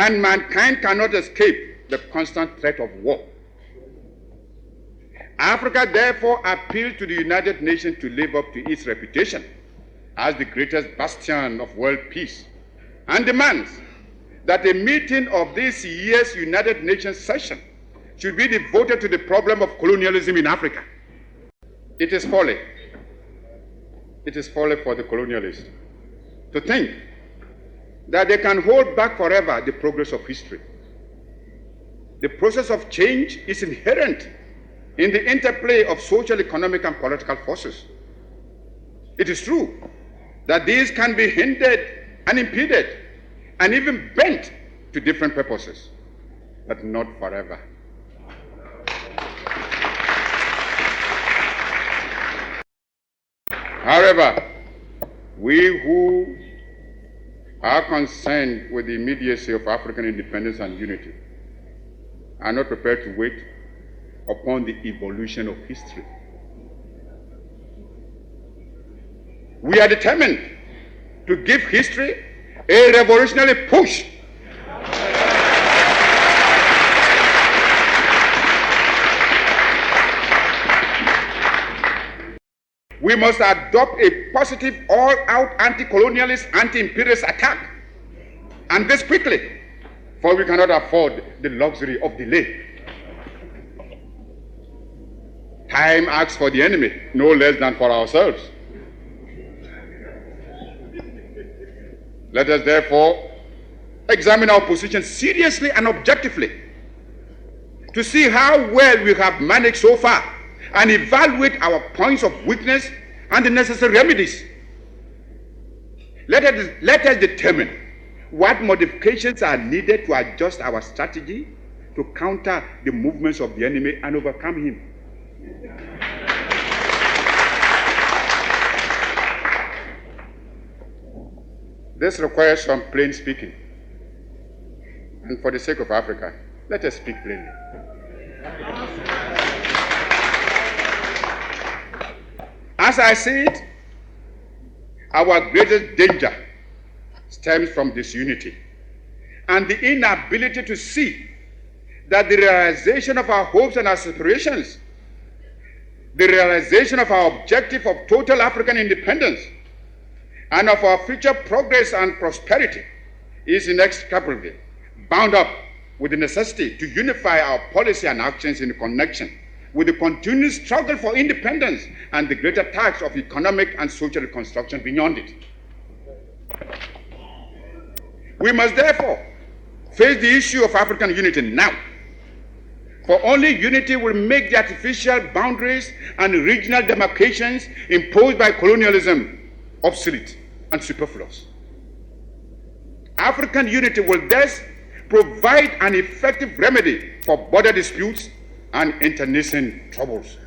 and mankind cannot escape the constant threat of war. Africa therefore appeals to the United Nations to live up to its reputation as the greatest bastion of world peace, and demands that a meeting of this year's United Nations session should be devoted to the problem of colonialism in Africa. It is folly. It is folly for the colonialists to think that they can hold back forever the progress of history. The process of change is inherent in the interplay of social, economic, and political forces. It is true that these can be hindered and impeded and even bent to different purposes, but not forever. However, we who are concerned with the immediacy of African independence and unity are not prepared to wait upon the evolution of history. We are determined to give history a revolutionary push. We must adopt a positive, all-out anti-colonialist, anti-imperialist attack, and this quickly, for we cannot afford the luxury of delay. Time acts for the enemy, no less than for ourselves. Let us therefore examine our position seriously and objectively to see how well we have managed so far and evaluate our points of weakness and the necessary remedies. Let us determine what modifications are needed to adjust our strategy to counter the movements of the enemy and overcome him. This requires some plain speaking. And for the sake of Africa, let us speak plainly. As I see it, our greatest danger stems from disunity and the inability to see that the realization of our hopes and aspirations, the realization of our objective of total African independence, and of our future progress and prosperity is inextricably bound up with the necessity to unify our policy and actions in connection with the continued struggle for independence and the greater task of economic and social reconstruction beyond it. We must therefore face the issue of African unity now, for only unity will make the artificial boundaries and regional demarcations imposed by colonialism obsolete and superfluous. African unity will thus provide an effective remedy for border disputes and internecine troubles.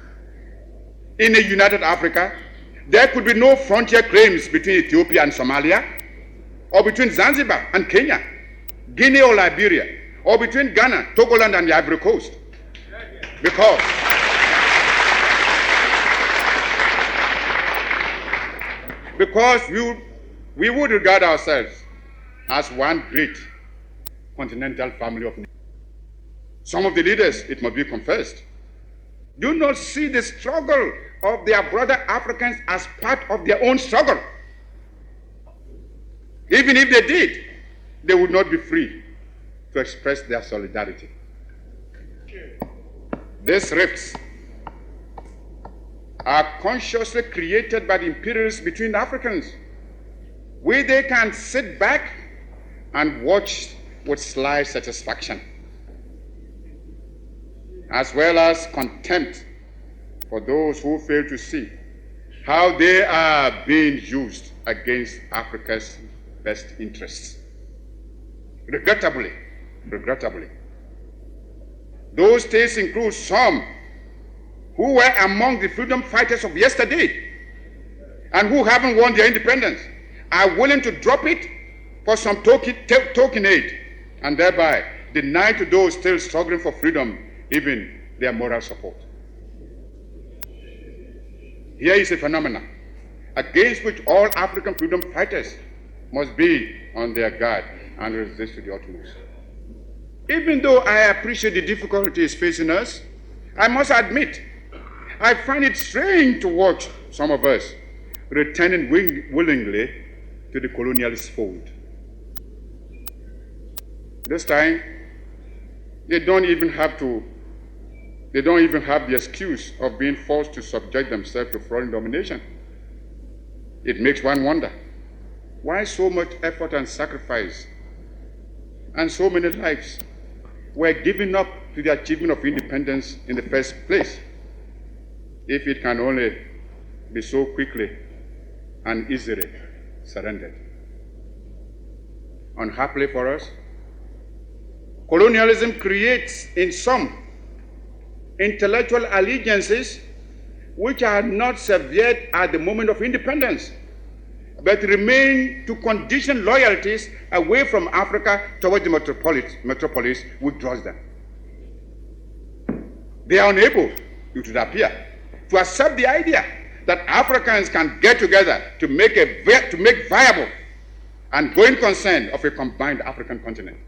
In a united Africa, there could be no frontier claims between Ethiopia and Somalia, or between Zanzibar and Kenya, Guinea or Liberia, or between Ghana, Togoland, and the Ivory Coast. Because we would regard ourselves as one great continental family of nations. Some of the leaders, it must be confessed, do not see the struggle of their brother Africans as part of their own struggle. Even if they did, they would not be free to express their solidarity. These rifts are consciously created by the imperialists between Africans, where they can sit back and watch with sly satisfaction, as well as contempt for those who fail to see how they are being used against Africa's best interests. Regrettably, those states include some who were among the freedom fighters of yesterday and who haven't won their independence, are willing to drop it for some token aid, and thereby deny to those still struggling for freedom even their moral support. Here is a phenomenon against which all African freedom fighters must be on their guard and resist to the utmost. Even though I appreciate the difficulties facing us, I must admit, I find it strange to watch some of us returning willingly to the colonialist fold. This time, they don't even have the excuse of being forced to subject themselves to foreign domination. It makes one wonder, why so much effort and sacrifice and so many lives were given up to the achievement of independence in the first place, if it can only be so quickly and easily surrendered. Unhappily for us, colonialism creates in some intellectual allegiances which are not severed at the moment of independence, but remain to condition loyalties away from Africa towards the metropolis which draws them. They are unable, it would appear, to accept the idea that Africans can get together to make viable and going concern of a combined African continent,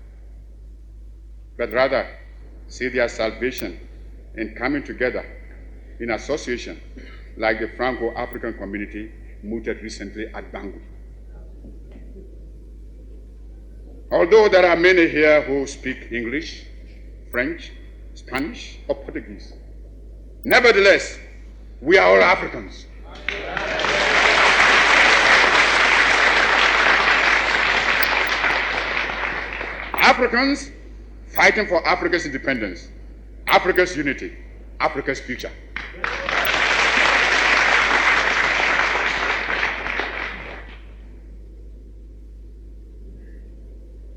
but rather see their salvation in coming together in association like the Franco-African community mooted recently at Bangui. Although there are many here who speak English, French, Spanish, or Portuguese, nevertheless, we are all Africans. Africans fighting for Africa's independence, Africa's unity, Africa's future.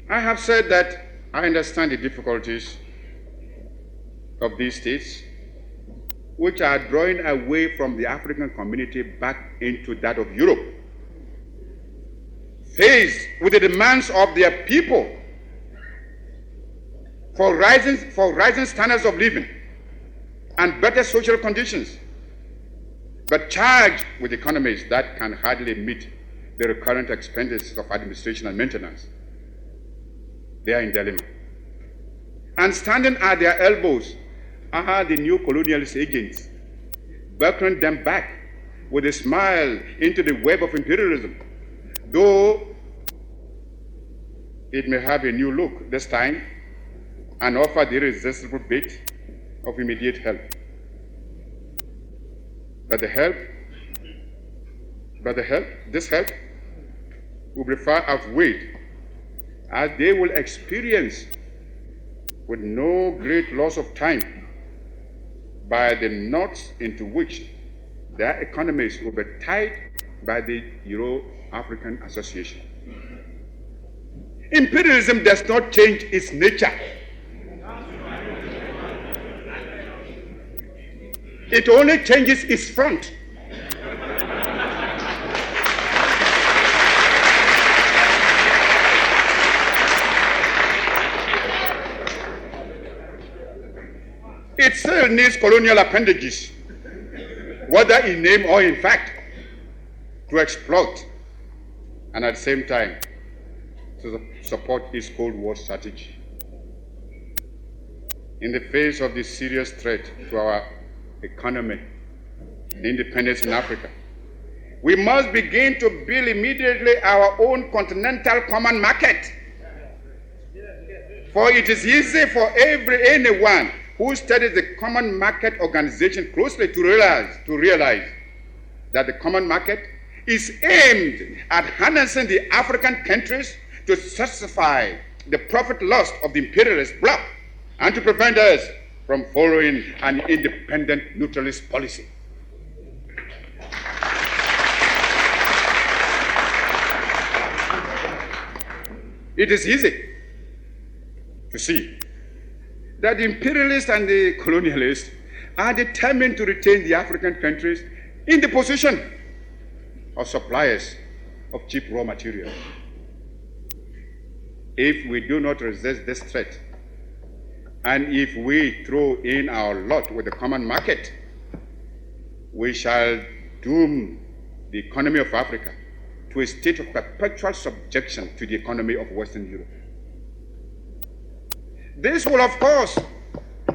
I have said that I understand the difficulties of these states, which are drawing away from the African community back into that of Europe, faced with the demands of their people for rising standards of living and better social conditions, but charged with economies that can hardly meet the recurrent expenditures of administration and maintenance. They are in dilemma. And standing at their elbows are the new colonialist agents, beckoning them back with a smile into the web of imperialism, though it may have a new look this time and offer the irresistible bait of immediate help. This help will be far outweighed, as they will experience with no great loss of time by the knots into which their economies will be tied by the Euro-African Association. Imperialism does not change its nature. It only changes its front. It still needs colonial appendages, whether in name or in fact, to exploit and at the same time to support its Cold War strategy. In the face of this serious threat to our economy and independence in Africa, we must begin to build immediately our own continental common market. For it is easy for anyone who studies the Common Market Organization closely to realize that the common market is aimed at harnessing the African countries to satisfy the profit lust of the imperialist bloc and to prevent us from following an independent neutralist policy. It is easy to see that the imperialists and the colonialists are determined to retain the African countries in the position of suppliers of cheap raw materials. If we do not resist this threat, and if we throw in our lot with the common market, we shall doom the economy of Africa to a state of perpetual subjection to the economy of Western Europe. This will, of course,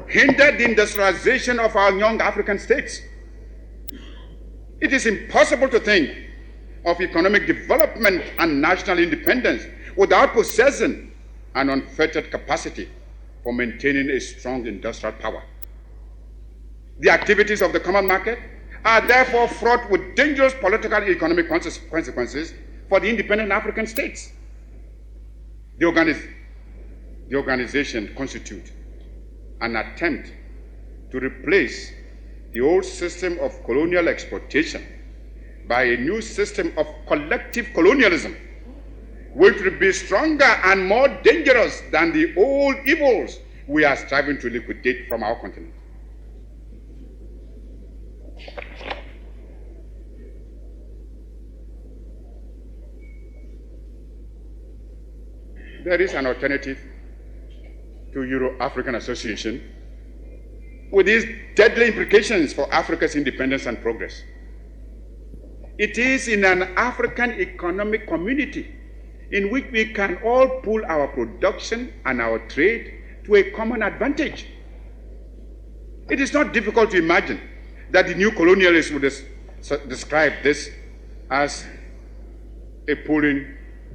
hinder the industrialization of our young African states. It is impossible to think of economic development and national independence without possessing an unfettered capacity for maintaining a strong industrial power. The activities of the common market are therefore fraught with dangerous political and economic consequences for the independent African states. The organization constitutes an attempt to replace the old system of colonial exploitation by a new system of collective colonialism, which will be stronger and more dangerous than the old evils we are striving to liquidate from our continent. There is an alternative to Euro-African Association with these deadly implications for Africa's independence and progress. It is in an African economic community in which we can all pool our production and our trade to a common advantage. It is not difficult to imagine that the new colonialists would describe this as a pooling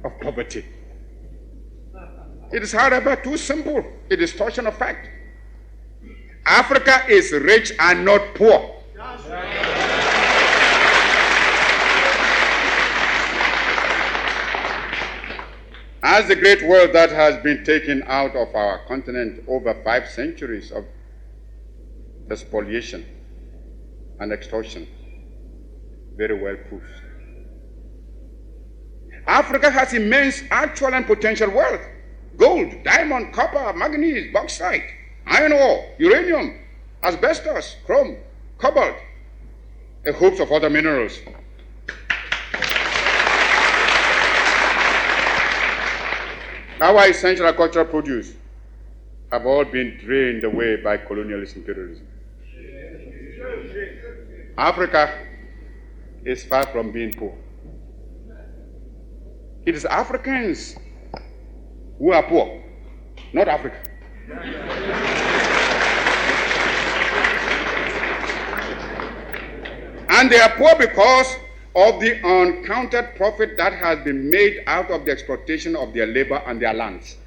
of poverty. It is, however, too simple a distortion of fact. Africa is rich and not poor. As the great wealth that has been taken out of our continent over 5 centuries of spoliation and extortion very well proves. Africa has immense actual and potential wealth: gold, diamond, copper, manganese, bauxite, iron ore, uranium, asbestos, chrome, cobalt, a host of other minerals. Our essential agricultural produce have all been drained away by colonialist imperialism. Africa is far from being poor. It is Africans who are poor, not Africa. And they are poor because of the uncounted profit that has been made out of the exploitation of their labor and their lands.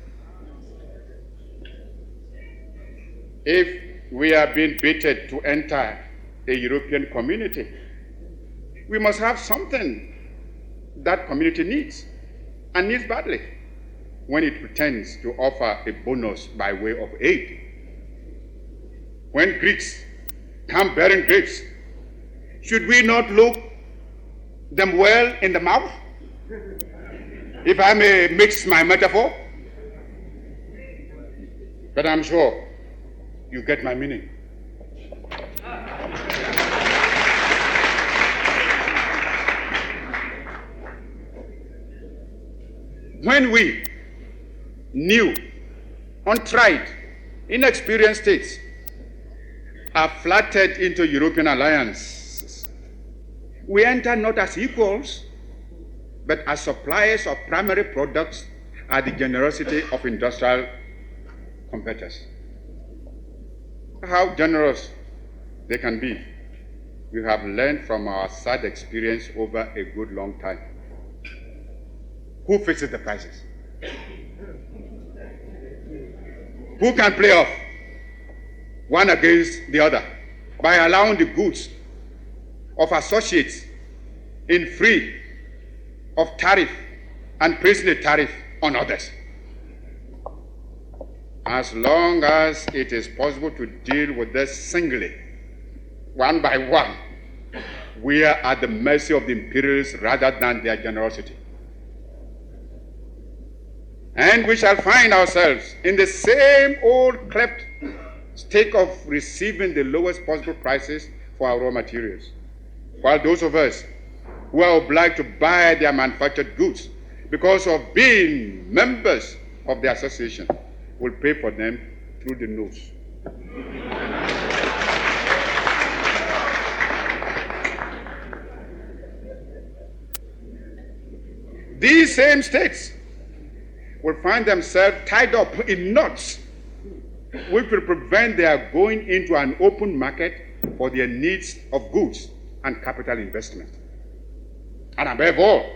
If we are being baited to enter a European community, we must have something that community needs, and needs badly, when it pretends to offer a bonus by way of aid. When Greeks come bearing grapes, should we not look them well in the mouth? If I may mix my metaphor, but I'm sure you get my meaning. When we, new, untried, inexperienced states, are flattered into European alliances, we enter not as equals, but as suppliers of primary products at the generosity of industrial competitors. How generous they can be, we have learned from our sad experience over a good long time. Who fixes the prices? Who can play off one against the other by allowing the goods of associates in free of tariff and placing a tariff on others? As long as it is possible to deal with this singly, one by one, we are at the mercy of the imperialists rather than their generosity. And we shall find ourselves in the same old cleft state of receiving the lowest possible prices for our raw materials, while those of us who are obliged to buy their manufactured goods because of being members of the association will pay for them through the nose. These same states will find themselves tied up in knots which will prevent their going into an open market for their needs of goods and capital investment. And above all,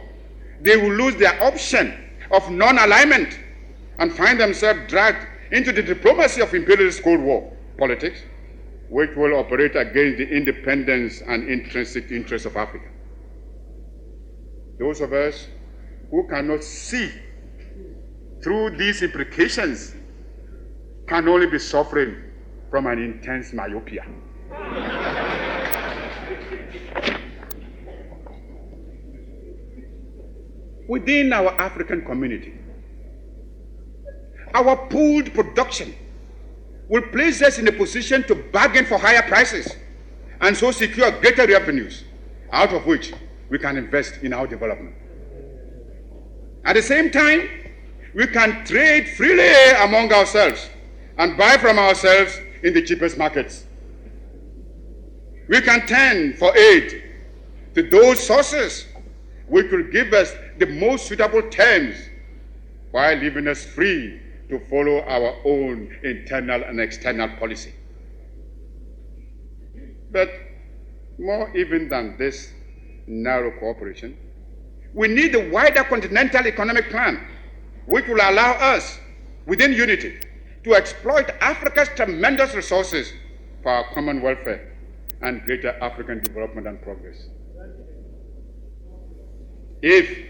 they will lose their option of non-alignment and find themselves dragged into the diplomacy of imperialist Cold War politics, which will operate against the independence and intrinsic interests of Africa. Those of us who cannot see through these implications can only be suffering from an intense myopia. Within our African community, our pooled production will place us in a position to bargain for higher prices and so secure greater revenues, out of which we can invest in our development. At the same time, we can trade freely among ourselves and buy from ourselves in the cheapest markets. We can turn for aid to those sources which will give us the most suitable terms while leaving us free to follow our own internal and external policy. But more even than this narrow cooperation, we need a wider continental economic plan which will allow us, within unity, to exploit Africa's tremendous resources for our common welfare and greater African development and progress. If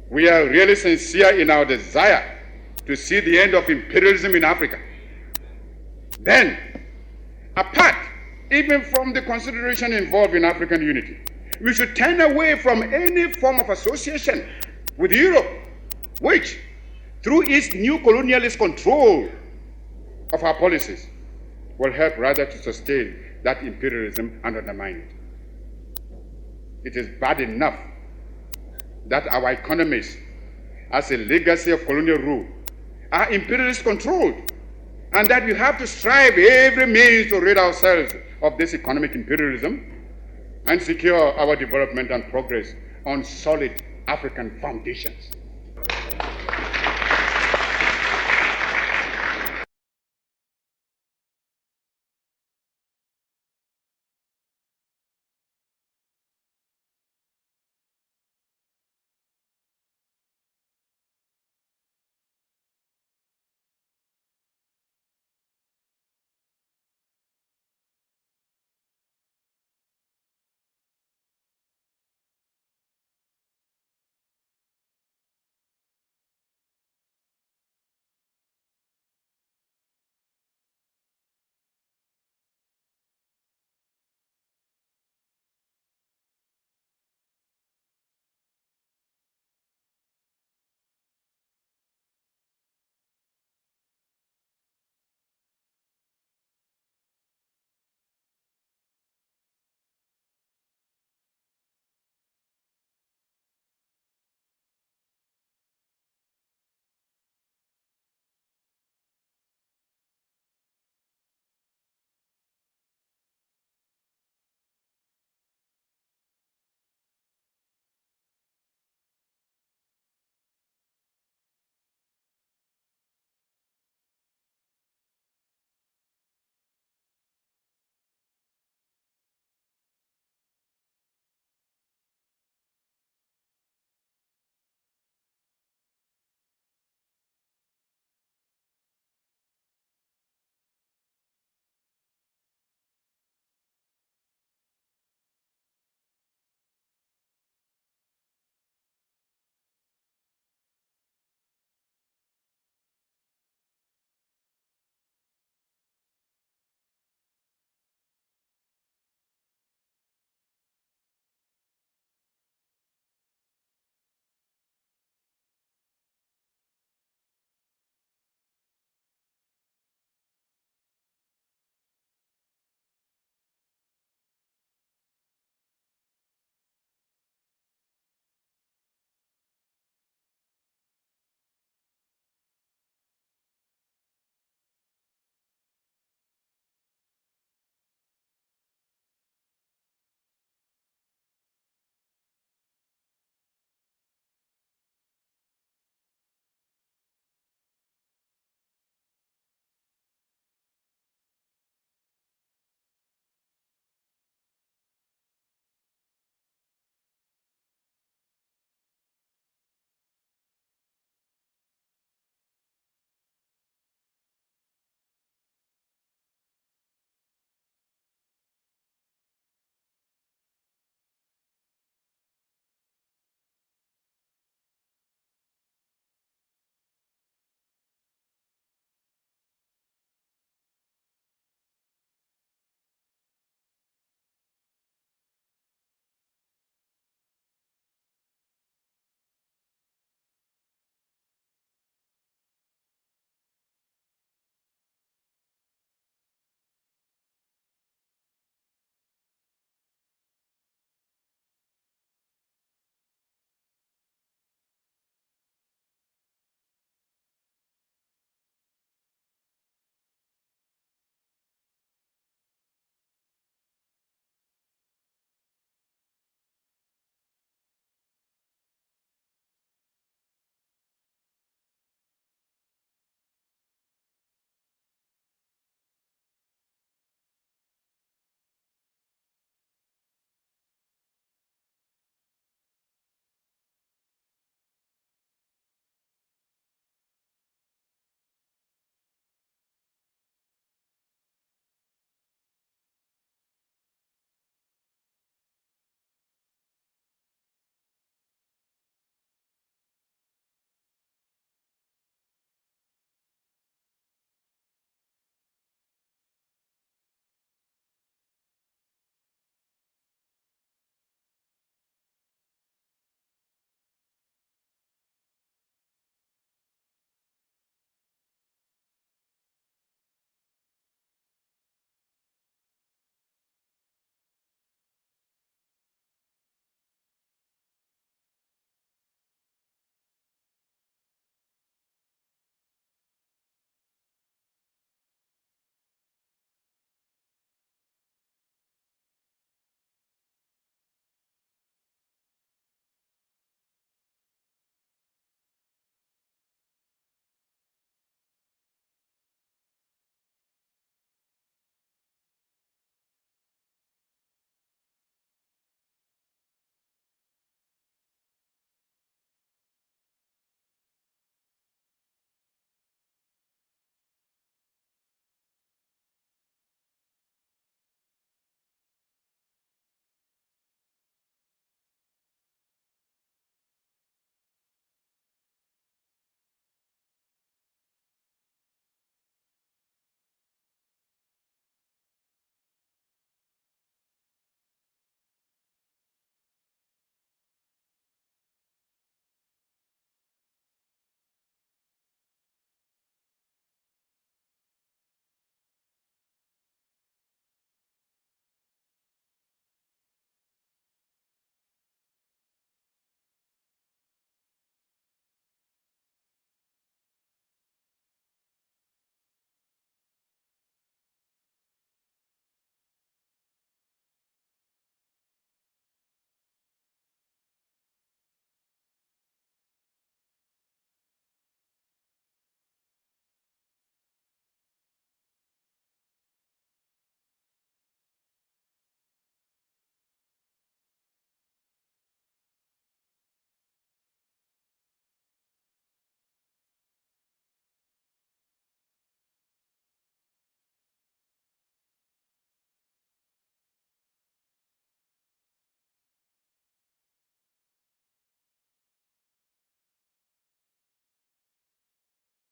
we are really sincere in our desire to see the end of imperialism in Africa, then, apart even from the consideration involved in African unity, we should turn away from any form of association with Europe, which, through its new colonialist control of our policies, will help rather to sustain that imperialism and undermine it. It is bad enough that our economies, as a legacy of colonial rule, are imperialist controlled, and that we have to strive every means to rid ourselves of this economic imperialism and secure our development and progress on solid African foundations.